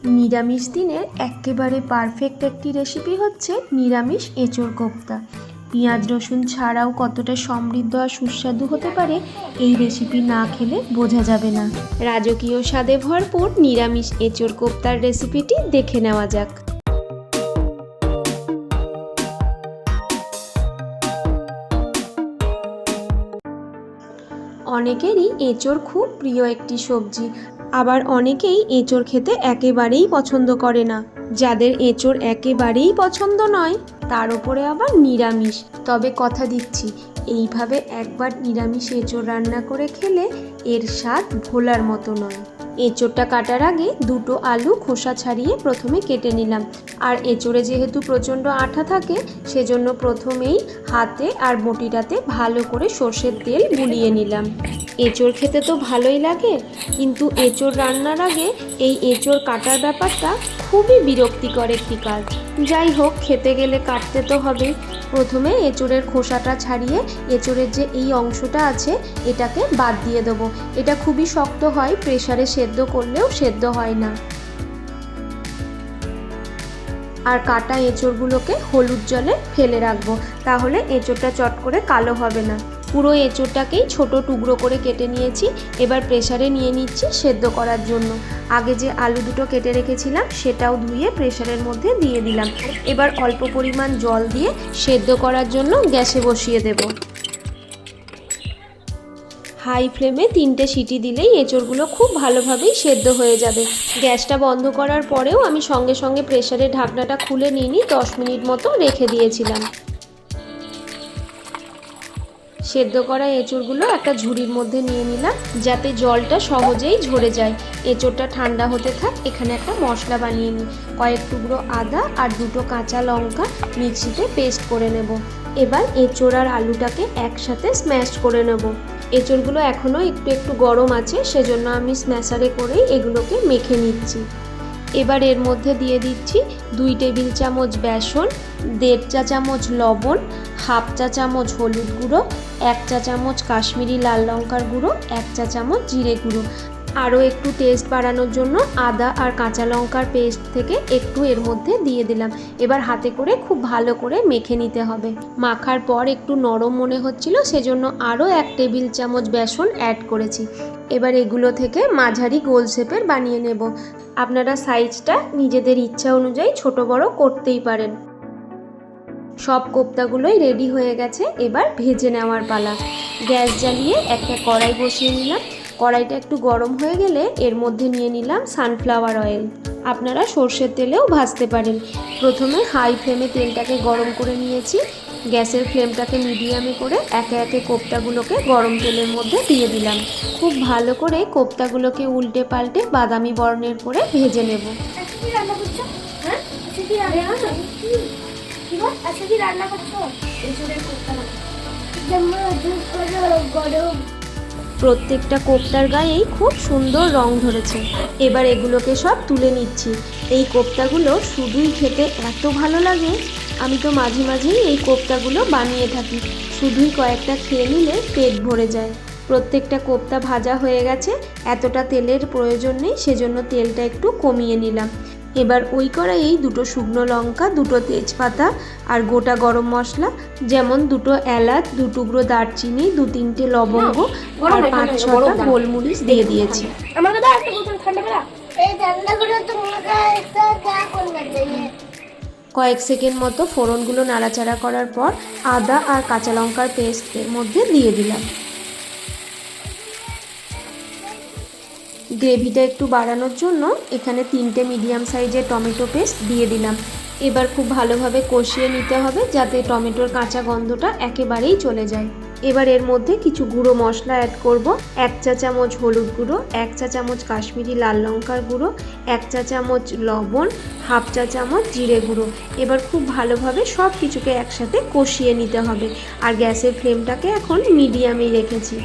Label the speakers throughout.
Speaker 1: নিরামিষ দিনের একেবারে পারফেক্ট একটি রেসিপি হচ্ছে নিরামিষ এঁচোড় কোপ্তা। পেঁয়াজ রসুন ছাড়াও কতটা সমৃদ্ধ আর সুস্বাদু হতে পারে এই রেসিপি না খেলে বোঝা যাবে না। রাজকীয় স্বাদে ভরপুর নিরামিষ এঁচোড় কোপ্তার রেসিপিটি দেখে নেওয়া যাক। অনেকেরই এঁচোড় খুব প্রিয় একটি সবজি, আবার অনেকেই এঁচোড় খেতে একেবারেই পছন্দ করে না। যাদের এঁচোড় একেবারেই পছন্দ নয় তার উপরে আবার নিরামিষ, তবে কথা দিচ্ছি এইভাবে একবার নিরামিষ এঁচোড় রান্না করে খেলে এর স্বাদ ভোলার মতো নয়। এঁচোড়টা কাটার আগে দুটো আলু খোসা ছাড়িয়ে প্রথমে কেটে নিলাম। আর এঁচোড়ে যেহেতু প্রচণ্ড আঠা থাকে সেজন্য প্রথমেই হাতে আর বটিটাতে ভালো করে সর্ষের তেল বুলিয়ে নিলাম। এঁচোড় খেতে তো ভালোই লাগে, কিন্তু এঁচোড় রান্নার আগে এই এঁচোড় কাটার ব্যাপারটা খুবই বিরক্তিকর একটি কাজ। যাই হোক, খেতে গেলে কাটতে তো হবে। প্রথমে এঁচোড়ের খোসাটা ছাড়িয়ে এঁচোড়ের যে এই অংশটা আছে এটাকে বাদ দিয়ে দেবো। এটা খুবই শক্ত হয়, প্রেসারে সেদ্ধ করলেও সেদ্ধ হয় না। আর কাটা এঁচোড়গুলোকে হলুদ জলে ফেলে রাখবো, তাহলে এঁচোড়টা চট করে কালো হবে না। পুরো এঁচোড়টাকেই ছোট টুকরো করে কেটে নিয়েছি। এবার প্রেসারে নিয়ে নিচ্ছি সেদ্ধ করার জন্য। আগে যে আলু দুটো কেটে রেখেছিলাম সেটাও ধুয়ে প্রেসারের মধ্যে দিয়ে দিলাম। এবার অল্প পরিমাণ জল দিয়ে সেদ্ধ করার জন্য গ্যাসে বসিয়ে দেব। হাই ফ্লেমে 3টে সিটি দিলেই এঁচোড়গুলো খুব ভালোভাবেই সেদ্ধ হয়ে যাবে। গ্যাসটা বন্ধ করার পরেও আমি সঙ্গে সঙ্গে প্রেসারের ঢাকনাটা খুলে নিয়ে 10 মিনিট মতো রেখে দিয়েছিলাম। সেদ্ধ করা এঁচোড়গুলো একটা ঝুড়ির মধ্যে নিয়ে নিলাম, যাতে জলটা সহজেই ঝরে যায়। এঁচোড়টা ঠান্ডা হতে থাক, এখানে একটা মশলা বানিয়ে নিই। কয়েক টুকরো আদা আর 2টো কাঁচা লঙ্কা মিক্সিতে পেস্ট করে নেব। এবার এঁচোড় আর আলুটাকে একসাথে স্ম্যাশ করে নেব। এঁচোড়গুলো এখনও একটু গরম আছে, সেজন্য আমি স্ম্যাশারে করেই এগুলোকে মেখে নিচ্ছি। এবার এর মধ্যে দিয়ে দিচ্ছি 2 টেবিল চামচ বেসন, 1.5 চা চামচ লবণ, হাফ চা চামচ হলুদ গুঁড়ো, 1 চা চামচ কাশ্মীরি লাল লঙ্কার গুঁড়ো, 1 চা চামচ জিরে গুঁড়ো। আরও একটু টেস্ট বাড়ানোর জন্য আদা আর কাঁচা লঙ্কার পেস্ট থেকে একটু এর মধ্যে দিয়ে দিলাম। এবার হাতে করে খুব ভালো করে মেখে নিতে হবে। মাখার পর একটু নরম মনে হচ্ছিল, সেজন্য আরও 1 টেবিল চামচ বেসন অ্যাড করেছি। এবার এগুলো থেকে মাঝারি গোল শেপের বানিয়ে নেব। আপনারা সাইজটা নিজেদের ইচ্ছা অনুযায়ী ছোট বড় করতেই পারেন। সব কোপ্তাগুলোই রেডি হয়ে গেছে, এবার ভেজে নেওয়ার পালা। গ্যাস জ্বালিয়ে একটা কড়াই বসিয়ে নিলাম। কড়াইটা একটু গরম হয়ে গেলে এর মধ্যে নিয়ে নিলাম সানফ্লাওয়ার অয়েল। আপনারা সর্ষের তেলেও ভাজতে পারেন। প্রথমে হাই ফ্লেমে তেলটাকে গরম করে নিয়েছি। গ্যাসের ফ্লেমটাকে মিডিয়ামে করে একে একে কোপ্তাগুলোকে গরম তেলের মধ্যে দিয়ে দিলাম। খুব ভালো করে কোপ্তাগুলোকে উল্টে পাল্টে বাদামি বর্ণের করে ভেজে নেব। প্রত্যেকটা কোপ্তার গায়েই খুব সুন্দর রং ধরেছে। এবার এগুলোকে সব তুলে নিচ্ছি। এই কোপ্তাগুলো শুধুই খেতে এত ভালো লাগে, আমি তো মাঝে মাঝেই এই কোপ্তাগুলো বানিয়ে থাকি। শুধুই কয়েকটা খেয়ে নিলে পেট ভরে যায়। প্রত্যেকটা কোপ্তা ভাজা হয়ে গেছে, এতটা তেলের প্রয়োজন নেই, সেজন্য তেলটা একটু কমিয়ে নিলাম। এবার ওই কড়াইয়েই 2টো শুকনো লঙ্কা, 2টো তেজপাতা আর গোটা গরম মশলা, যেমন 2টো এলাচ, 2 টুকরো দারচিনি, 2-3টে লবঙ্গ আর 5-6টা গোলমরিচ দিয়ে দিয়েছি। কয়েক সেকেন্ড মতো ফোড়নগুলো নাড়াচাড়া করার পর আদা আর কাঁচা লঙ্কার পেস্ট এর মধ্যে দিয়ে দিলাম। গ্রেভিটা একটু বাড়ানোর জন্য এখানে 3টে মিডিয়াম সাইজের টমেটো পেস্ট দিয়ে দিলাম। এবার খুব ভালোভাবে কষিয়ে নিতে হবে, যাতে টমেটোর কাঁচা গন্ধটা একেবারেই চলে যায়। এবার এর মধ্যে কিছু গুঁড়ো মশলা অ্যাড করব। 1 চা চামচ হলুদ গুঁড়ো, 1 চা চামচ কাশ্মীরি লাল লঙ্কার গুঁড়ো, 1 চা চামচ লবণ, হাফ চা চামচ জিরে গুঁড়ো। এবার খুব ভালোভাবে সব কিছুকে একসাথে কষিয়ে নিতে হবে। আর গ্যাসের ফ্লেমটাকে এখন মিডিয়ামেই রেখেছি।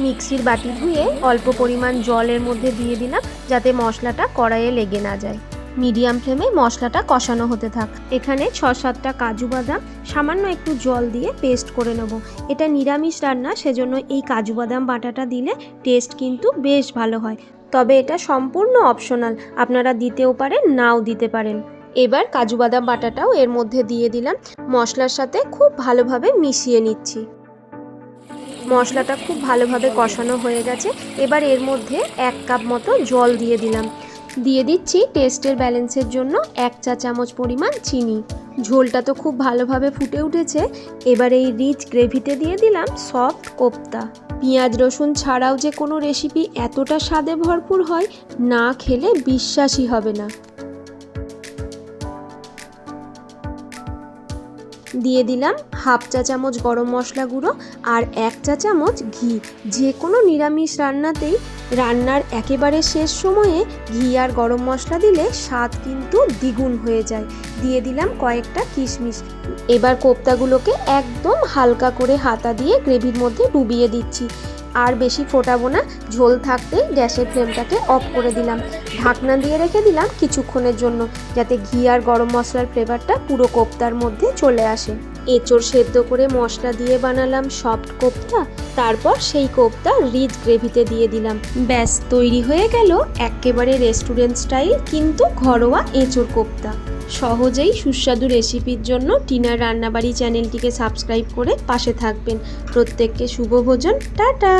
Speaker 1: মিক্সির বাটি ধুয়ে অল্প পরিমাণ জলের মধ্যে দিয়ে দিলাম, যাতে মশলাটা কড়াইয়ে লেগে না যায়। মিডিয়াম ফ্লেমে মশলাটা কষানো হতে থাক। এখানে 6-7টা কাজু বাদাম সামান্য একটু জল দিয়ে পেস্ট করে নেব। এটা নিরামিষ রান্না, সেজন্য এই কাজু বাদাম বাটাটা দিলে টেস্ট কিন্তু বেশ ভালো হয়। তবে এটা সম্পূর্ণ অপশনাল, আপনারা দিতেও পারেন নাও দিতে পারেন। এবার কাজু বাদাম বাটাটাও এর মধ্যে দিয়ে দিলাম, মশলার সাথে খুব ভালোভাবে মিশিয়ে নিচ্ছি। মশলাটা খুব ভালোভাবে কষানো হয়ে গেছে, এবার এর মধ্যে 1 কাপ মতো জল দিয়ে দিলাম। দিয়ে দিচ্ছি টেস্টের ব্যালেন্সের জন্য 1 চা চামচ পরিমাণ চিনি। ঝোলটা তো খুব ভালোভাবে ফুটে উঠেছে, এবার এই রিচ গ্রেভিতে দিয়ে দিলাম সফট কোপ্তা। পেঁয়াজ রসুন ছাড়াও যে কোনো রেসিপি এতটা স্বাদে ভরপুর হয়, না খেলে বিশ্বাসই হবে না। দিয়ে দিলাম 1/2 চা চামচ গরম মশলা গুঁড়ো আর 1 চা চামচ ঘি। যে কোনো নিরামিষ রান্নাতেই রান্নার একেবারে শেষ সময়ে ঘি আর গরম মশলা দিলে স্বাদ কিন্তু দ্বিগুণ হয়ে যায়। দিয়ে দিলাম কয়েকটা কিশমিশ। এবার কোপ্তাগুলোকে একদম হালকা করে হাতা দিয়ে গ্রেভির মধ্যে ডুবিয়ে দিচ্ছি। আর বেশি ফোটাবো না, ঝোল থাকতেই গ্যাসের ফ্লেমটাকে অফ করে দিলাম। ঢাকনা দিয়ে রেখে দিলাম কিছুক্ষণের জন্য, যাতে ঘি আর গরম মশলার ফ্লেভারটা পুরো কোপ্তার মধ্যে চলে আসে। এঁচোড় সেদ্ধ করে মশলা দিয়ে বানালাম সফট কোপ্তা, তারপর সেই কোপ্তা রিচ গ্রেভিতে দিয়ে দিলাম। ব্যাস তৈরি হয়ে গেল একেবারে রেস্টুরেন্ট স্টাইল কিন্তু ঘরোয়া এঁচোড় কোপ্তা। সহজেই সুস্বাদু রেসিপির জন্য টিনার রান্নাবাড়ি চ্যানেলটিকে সাবস্ক্রাইব করে পাশে থাকবেন। প্রত্যেককে শুভ ভোজন, টাটা।